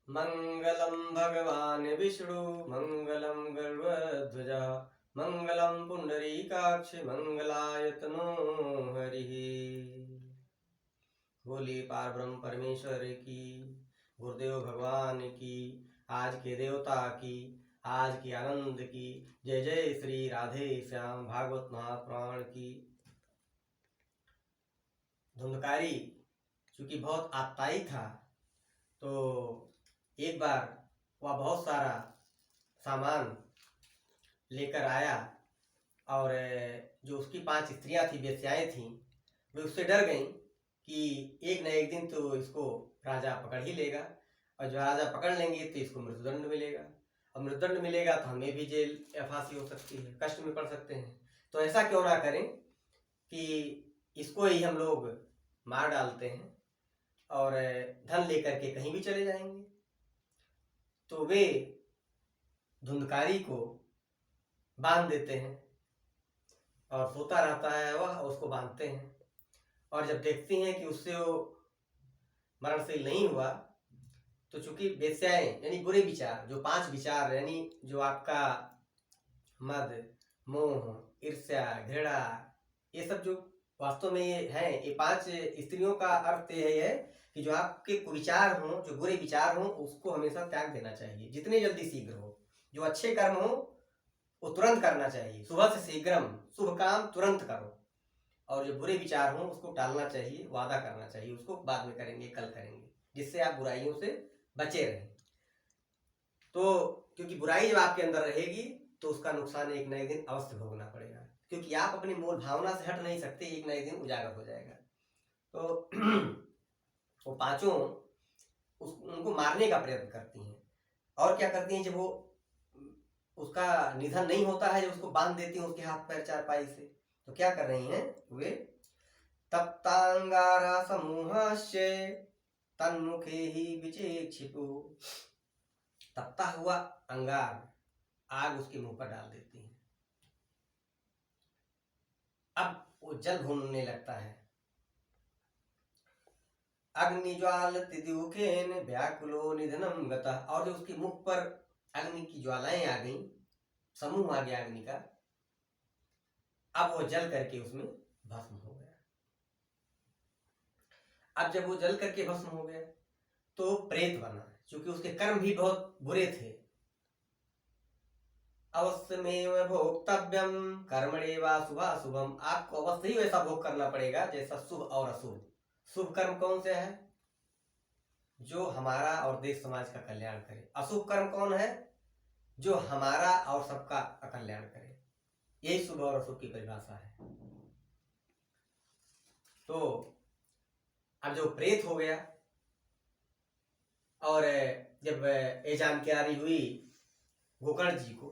मंगलम भगवान विष्णु मंगलम गरुड़ध्वजा मंगलम पुंडरीकाक्ष मंगलायतनो हरिः। बोलिए पार ब्रह्म परमेश्वर की, गुरुदेव भगवान की, आज के देवता की, आज के आनंद की। जय जय श्री राधे श्याम भागवत महापुराण की। धुंधकारी चूंकि बहुत आतताई था तो एक बार वह बहुत सारा सामान लेकर आया और जो उसकी 5 स्त्रियां थी, वेश्याएं थीं, वे उससे डर गईं कि एक न एक दिन तो इसको राजा पकड़ ही लेगा और जो राजा पकड़ लेंगे तो इसको मृत्युदंड मिलेगा और मृत्युदंड मिलेगा तो हमें भी जेल या फांसी हो सकती है, कष्ट में पड़ सकते हैं। तो ऐसा क्यों ना करें कि इसको ही हम लोग मार डालते हैं और धन लेकर के कहीं भी चले जाएंगे। तो वे धुंधकारी को बांध देते हैं और सोता रहता है वह, उसको बांधते हैं और जब देखती हैं कि उससे वो मरणशील नहीं हुआ तो चूंकि वेश्याएं यानी बुरे विचार, जो 5 विचार यानी जो आपका मद, मोह, ईर्ष्या, घृणा, ये सब जो वास्तव में ये है, ये 5 स्त्रियों का अर्थ ये है कि जो आपके कुविचार हों, जो बुरे विचार हों, उसको हमेशा त्याग देना चाहिए, जितने जल्दी शीघ्र हो। जो अच्छे कर्म हो वो तुरंत करना चाहिए, सुबह से शीघ्रम, शुभ काम तुरंत करो। और जो बुरे विचार हों उसको टालना चाहिए, वादा करना चाहिए, उसको बाद में करेंगे, कल करेंगे, जिससे आप बुराइयों से बचे रहें। तो क्योंकि बुराई जब आपके अंदर रहेगी तो उसका नुकसान एक न एक दिन अवश्य भोगना पड़ेगा, क्योंकि आप अपनी मूल भावना से हट नहीं सकते, एक न एक दिन उजागर हो जाएगा। तो वो 5 उनको मारने का प्रयत्न करती हैं और क्या करती हैं, जब वो उसका निधन नहीं होता है, जब उसको बांध देती हैं उसके हाथ पैर चारपाई से, तो क्या कर रही हैं वे, तप्तांगारा समूहस्य तन्मुखे ही विचेक्षिपु। तपता हुआ अंगार, आग उसके मुंह पर डाल देती हैं। अब वो जल भूनने लगता है। अग्निज्वाल तिदुखेन व्याकुलो निधनम गता, और जो उसके मुख पर अग्नि की ज्वालाएं आ गई, समूह आ गया अग्नि का, अब वो जल करके उसमें भस्म हो गया। अब जब वो जल करके भस्म हो गया तो प्रेत बना, क्योंकि उसके कर्म भी बहुत बुरे थे। अवश्यमेव भोक्तव्यम कर्मणेवाशुभाशुभम, आपको अवश्य ही वैसा भोग करना पड़ेगा जैसा शुभ और अशुभ। शुभ कर्म कौन से है, जो हमारा और देश समाज का कल्याण करे। अशुभ कर्म कौन है, जो हमारा और सबका अकल्याण करे। यही शुभ और अशुभ की परिभाषा है। तो अब जो प्रेत हो गया और जब ये जानकारी हुई गोकर्ण जी को,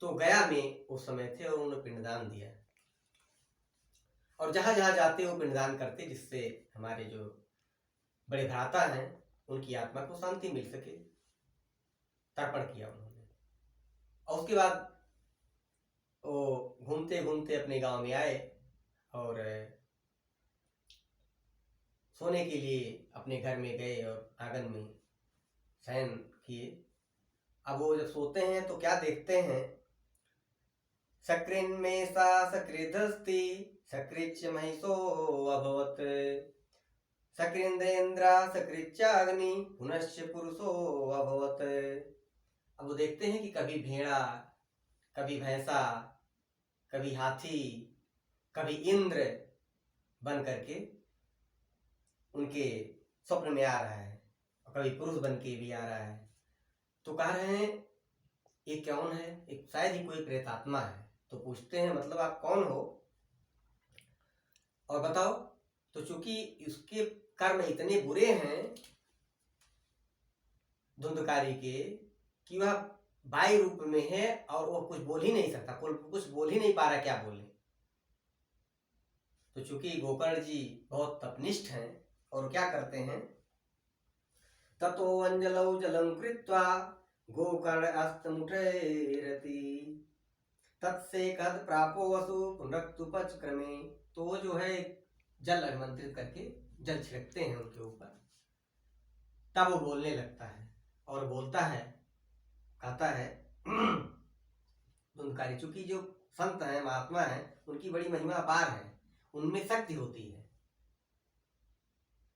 तो गया में उस समय थे और उन्होंने पिंडदान दिया और जहां जहां जाते वो पिंडदान करते, जिससे हमारे जो बड़े भ्राता हैं उनकी आत्मा को शांति मिल सके। तर्पण किया उन्होंने और उसके बाद वो घूमते घूमते अपने गांव में आए और सोने के लिए अपने घर में गए और आंगन में शयन किए। अब वो जब सोते हैं तो क्या देखते हैं, सकृन् में सा सकृदस्ति सकृच्च महिषो अभवत् सकृन्देन्द्रा सकृच्चाग्नि पुनश्च पुरुषो अभवत्। अब वो देखते हैं कि कभी भेड़ा, कभी भैंसा, कभी हाथी, कभी इंद्र बन करके उनके स्वप्न में आ रहा है और कभी पुरुष बन के भी आ रहा है। तो कह रहे हैं ये कौन है, एक शायद ही कोई प्रेतात्मा है। तो पूछते हैं मतलब आप कौन हो और बताओ। तो चूंकि उसके कर्म इतने बुरे हैं धुंधकारी के कि वह बाई रूप में है और वह कुछ बोल ही नहीं सकता, कुछ बोल ही नहीं पा रहा, क्या बोले। तो चूंकि गोकर्ण जी बहुत तपनिष्ठ हैं और क्या करते हैं, ततो अंजलौ जलं कृत्वा गोकर्ण अस्तमुठैरति तत्सेकद प्रापो वसु पुनरुक्तुपचक्रमे। तो वो जो है जल आमंत्रित करके जल छिड़कते हैं उनके ऊपर, तब वो बोलने लगता है और बोलता है, कहता है धुंधकारी। चूंकि जो संत हैं, महात्मा हैं, उनकी बड़ी महिमा अपार है, उनमें शक्ति होती है।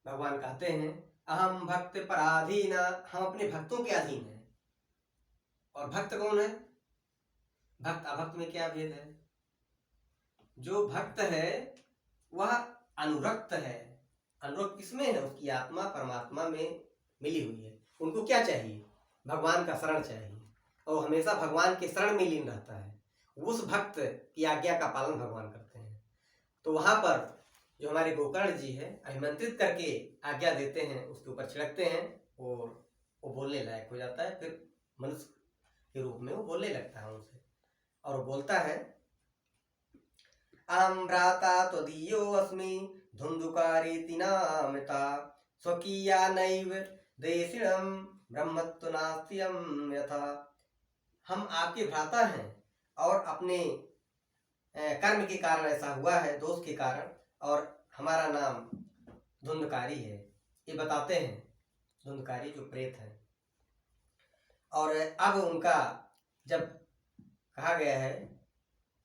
भगवान कहते हैं अहम भक्त पराधीन, हम अपने भक्तों के अधीन हैं। और भक्त कौन है? भक्त अभक्त में क्या भेद है? जो भक्त है वह अनुरक्त है। अनुरक्त किसमें है? उसकी आत्मा परमात्मा में मिली हुई है। उनको क्या चाहिए? भगवान का शरण चाहिए, और हमेशा भगवान के शरण में लीन रहता है। उस भक्त की आज्ञा का पालन भगवान करते हैं। तो वहां पर जो हमारे गोकर्ण जी है, अभिमंत्रित करके आज्ञा देते हैं, उसके ऊपर छिड़कते हैं और वो बोलने लायक हो जाता है। फिर मनुष्य के रूप में वो बोलने लगता है उनसे, और वो बोलता है अहं भ्राता त्वदीयो अस्मि धुंधुकारेति नामिता, स्वकीया नैव देशिणं ब्रह्मत्व नास्त्यं यथा। हम आपके भ्राता हैं और अपने कर्म के कारण ऐसा हुआ है, दोष के कारण, और हमारा नाम धुंधकारी है। ये बताते हैं धुंधकारी जो प्रेत है। और अब उनका जब कहा गया है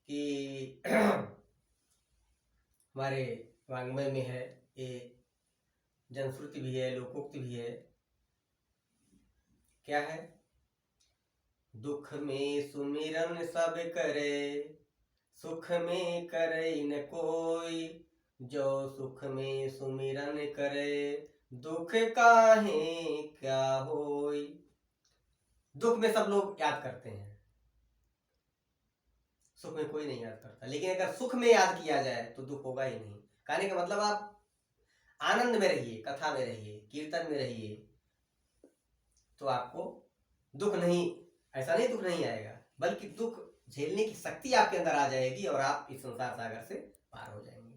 कि हमारे वाङ्मय में है, ये जनश्रुति भी है, लोकोक्ति भी है, क्या है? दुख में सुमिरन सब करे, सुख में करे न कोई, जो सुख में सुमिरन करे, दुख काहे क्या होई। दुख में सब लोग याद करते हैं, सुख में कोई नहीं याद करता। लेकिन अगर सुख में याद किया जाए तो दुख होगा ही नहीं। कहने का मतलब आप आनंद में रहिए, कथा में रहिए, कीर्तन में रहिए, तो आपको दुख नहीं, ऐसा नहीं दुख नहीं आएगा, बल्कि दुख झेलने की शक्ति आपके अंदर आ जाएगी और आप इस संसार सागर से पार हो जाएंगे।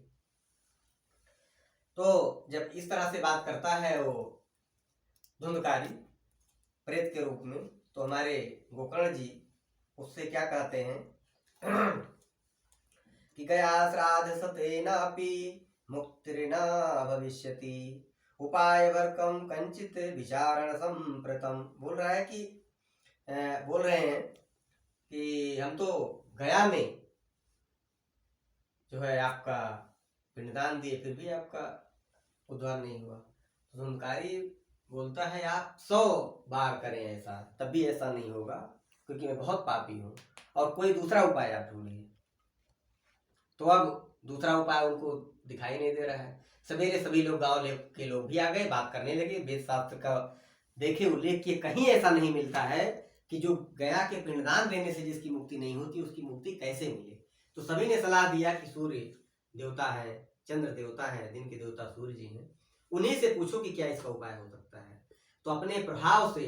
तो जब इस तरह से बात करता है वो धुंधकारी प्रेत के रूप में, तो हमारे गोकर्ण जी उससे क्या कहते हैं कि गया श्राद्ध सतेनापि मुक्तिर्न भविष्यति, उपाय वर्कम कंचित विचारण संप्रतम। बोल रहे हैं कि हम तो गया में जो है आपका पिंडदान दिए, फिर भी आपका उद्धार नहीं हुआ। तो धुंधकारी बोलता है आप 100 बार करें ऐसा, तब भी ऐसा नहीं होगा, क्योंकि मैं बहुत पापी हूँ, और कोई दूसरा उपाय आप ढूंढिए। तो अब दूसरा उपाय उनको दिखाई नहीं दे रहा है। सवेरे सभी लोग, गांव के लोग भी आ गए, बात करने लगे। वेद शास्त्र का देखे उल्लेख किए, कहीं ऐसा नहीं मिलता है कि जो गया के पिंडदान देने से जिसकी मुक्ति नहीं होती उसकी मुक्ति कैसे मिले। तो सभी ने सलाह दिया कि सूर्य देवता है, चंद्र देवता है, दिन के देवता सूर्य जी हैं, उन्हीं से पूछो कि क्या इसका उपाय हो सकता है। तो अपने प्रभाव से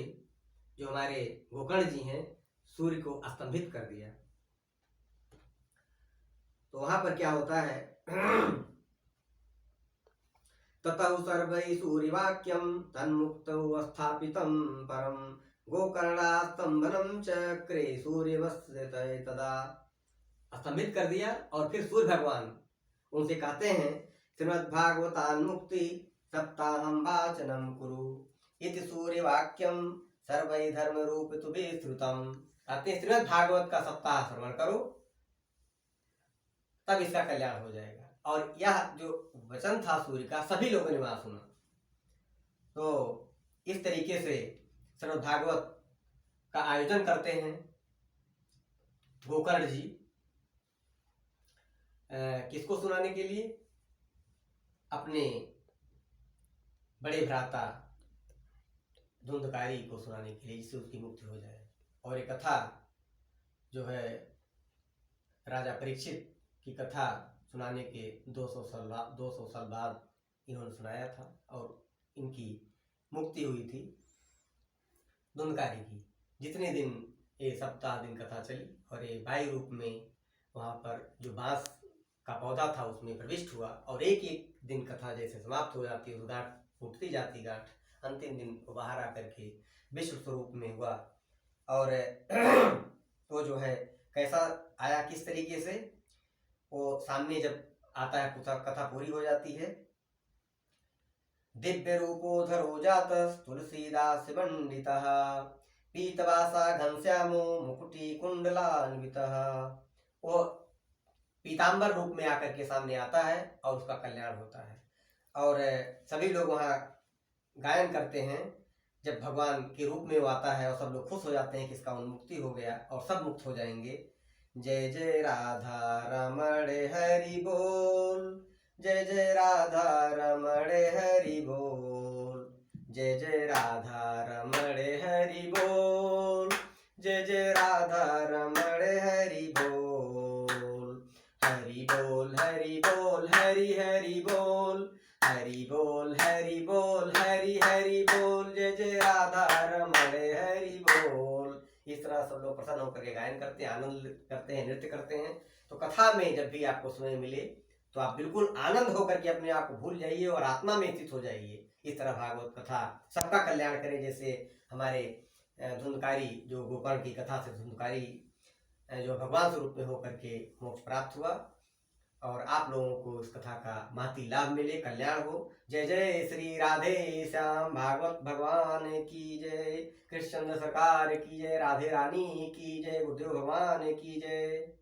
जो हमारे गोकर्ण जी हैं, सूर्य को स्तंभित कर दिया। तो वहां पर क्या होता है ततः सर्वै सूर्यवाक्यं तन्मुक्तौ स्थापितं परम, गोकर्णास्तंभनम चक्रे सूर्यवस्यते तदा। स्तंभित कर दिया, और फिर सूर्य भगवान उनसे कहते हैं श्रीमद्भागवतान् मुक्ति सप्ताहं वाचनं कुरु, इति सूर्यवाक्यं सर्वै धर्म रूप तुभे श्रुतम्। कहते हैं श्रीमद्भागवत का सप्ताह श्रवण करो, तब इसका कल्याण हो जाएगा। और यह जो वचन था सूर्य का, सभी लोगों ने वहां सुना। तो इस तरीके से श्रीमद्भागवत का आयोजन करते हैं गोकर्ण जी। किसको सुनाने के लिए? अपने बड़े भ्राता धुंधकारी को सुनाने के लिए, जिससे उसकी मुक्ति हो जाए। और एक कथा जो है राजा परीक्षित की कथा सुनाने के 200 साल बाद इन्होंने सुनाया था, और इनकी मुक्ति हुई थी धुंधकारी की। जितने दिन ये सप्ताह दिन कथा चली, और ये वायु रूप में वहाँ पर जो बांस का पौधा था उसमें प्रविष्ट हुआ, और एक एक दिन कथा जैसे समाप्त हो जाती है, उस गांठ फूटती जाती, गांठ अंतिम दिन वो बाहर आकर के विश्व स्वरूप में हुआ। और वो जो है कैसा आया, किस तरीके से वो सामने जब आता है, कथा पूरी हो जाती है, दिव्य रूपोधरो जातस् तुलसीदास मंडितः पीतवासा घनश्यामो मुकुटी कुंडलान्वितः। वो पीताम्बर रूप में आकर के सामने आता है और उसका कल्याण होता है। और सभी लोग वहाँ गायन करते हैं। जब भगवान के रूप में वो आता है और सब लोग खुश हो जाते हैं कि इसका उन्मुक्ति हो गया और सब मुक्त हो जाएंगे। जय जय राधा रमण हरि बोल, जय जय राधा रमण हरि बोल, जय जय राधा रमण हरि बोल, जय जय राधा रमण हरि बोल। हरि बोल हरि बोल हरि हरि बोल, हरि बोल हरि बोल हरि हरि बोल, जय जय राधा रमण हरि बोल। इस तरह सब लोग प्रसन्न होकर के गायन करते हैं, आनंद करते हैं, नृत्य करते हैं। तो कथा में जब भी आपको समय मिले तो आप बिल्कुल आनंद होकर के अपने आप को भूल जाइए और आत्मा में स्थित हो जाइए। इस तरह भागवत कथा सबका कल्याण करे। जैसे हमारे धुंधकारी जो गोकर्ण की कथा से धुंधकारी जो भगवान स्वरूप में होकर के मोक्ष प्राप्त हुआ और आप लोगों को इस कथा का महती लाभ मिले, कल्याण हो। जय जय श्री राधे श्याम भागवत भगवान की जय, कृष्ण सरकार की जय, राधे रानी की जय, गुरुदेव भगवान की जय।